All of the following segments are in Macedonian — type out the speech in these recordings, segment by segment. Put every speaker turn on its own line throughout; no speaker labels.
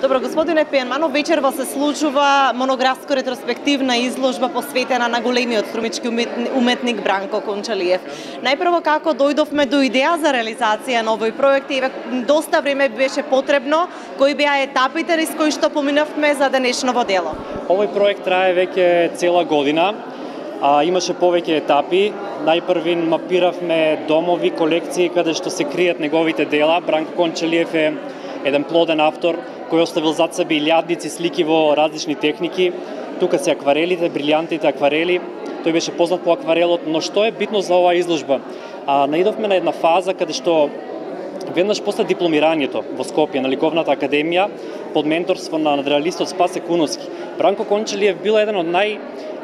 Добро, господине Пијанманов, вечерва се случува монографско ретроспективна изложба посветена на големиот струмички уметник Бранко Кончалиев. Најпрво, како дојдовме до идеја за реализација на овој проект и доста време беше потребно, кои беа етапите низ кои што поминавме за денешново дело?
Овој проект трае веќе цела година. Имаше повеќе етапи. Најпрви мапиравме домови, колекции каде што се кријат неговите дела. Бранко Кончалиев е еден плоден автор кој оставил зад себе илјадници слики во различни техники. Тука се акварелите, брилјантните акварели. Тој беше познат по акварелот, но што е битно за оваа изложба? Наидовме на една фаза каде што веднаш после дипломирањето во Скопје на Ликовната академија под менторство на надреалистот Спасе Куновски. Бранко Кончалиев бил еден од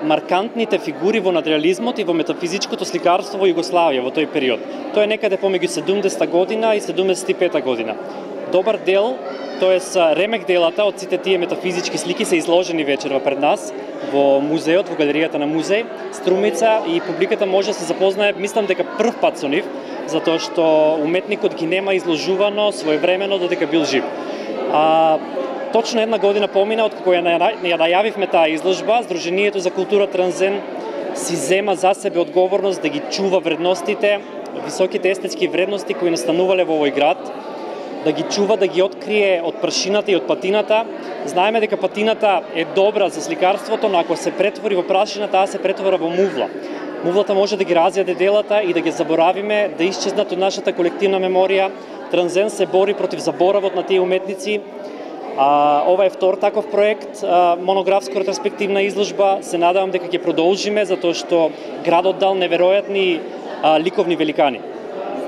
маркантните фигури во надреализмот и во метафизичкото сликарство во Југославија во тој период. Тој е некаде помеѓу 70 година и 75 година. Добар дел, тоест ремек делата од сите тие метафизички слики се изложени вечерва пред нас во музеот, во галеријата на музеј Струмица, и публиката може да се запознае, мислам дека прв пат со нив, затоа што уметникот ги нема изложувано своевремено додека бил жив. Точно една година помина откако ја најавивме таа изложба, Сдруженијето за култура Трансен си зема за себе одговорност да ги чува вредностите, високите естетски вредности кои настанувале во овој град, да ги чува, да ги открие од прашината и од патината. Знаеме дека патината е добра за сликарството, но ако се претвори во прашина, таа се претвора во мувла. Мувлата може да ги разјаде делата и да ги заборавиме, да исчезнат од нашата колективна меморија. Трансен се бори против заборавот на тие уметници. Ова е втор таков проект, монографско ретроспективна изложба. Се надевам дека ќе продолжиме, затоа што градот дал неверојатни ликовни великани.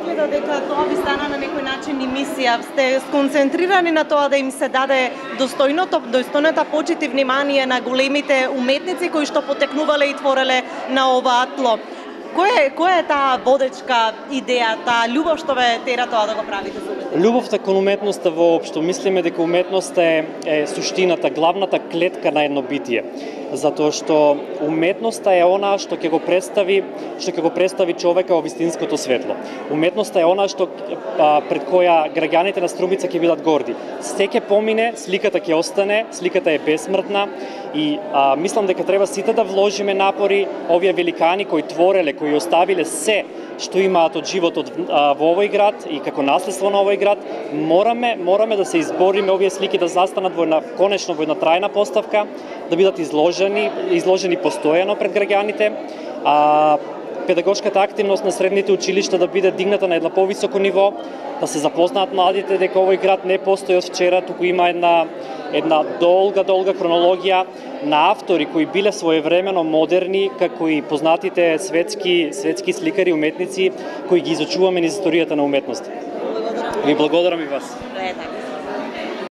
Изгледа дека тоа ви стана на некој начин и мисија. Сте сконцентрирани на тоа да им се даде достојната почит и внимание на големите уметници кои што потекнувале и твореле на ова тло. Која е таа водечка идеја, таа љубов што ве тера тоа да го правите за уметноста?
Љубовта кон уметноста воопшто. Мислиме дека уметноста е суштината, главната клетка на едно битие. Затоа што уметноста е она што ќе го представи човека во вистинското светло. Уметноста е она што пред која граѓаните на Струмица ќе бидат горди. Се ќе помине, сликата ќе остане, сликата е бесмртна и мислам дека треба сите да вложиме напори. Овие великани кои твореле, кои оставиле се што имаат од животот во овој град и како наследство на овој град, мораме да се избориме овие слики да застанат конечно во една трајна поставка, да бидат изложени постојано пред граѓаните, педагошката активност на средните училишта да биде дигната на едно повисоко ниво, да се запознаат младите дека овој град не постои од вчера, туку има една долга хронологија на автори кои биле своевремено модерни, како и познатите светски сликари и уметници кои ги изучуваме низ историјата на уметноста. Ви благодарам и вас.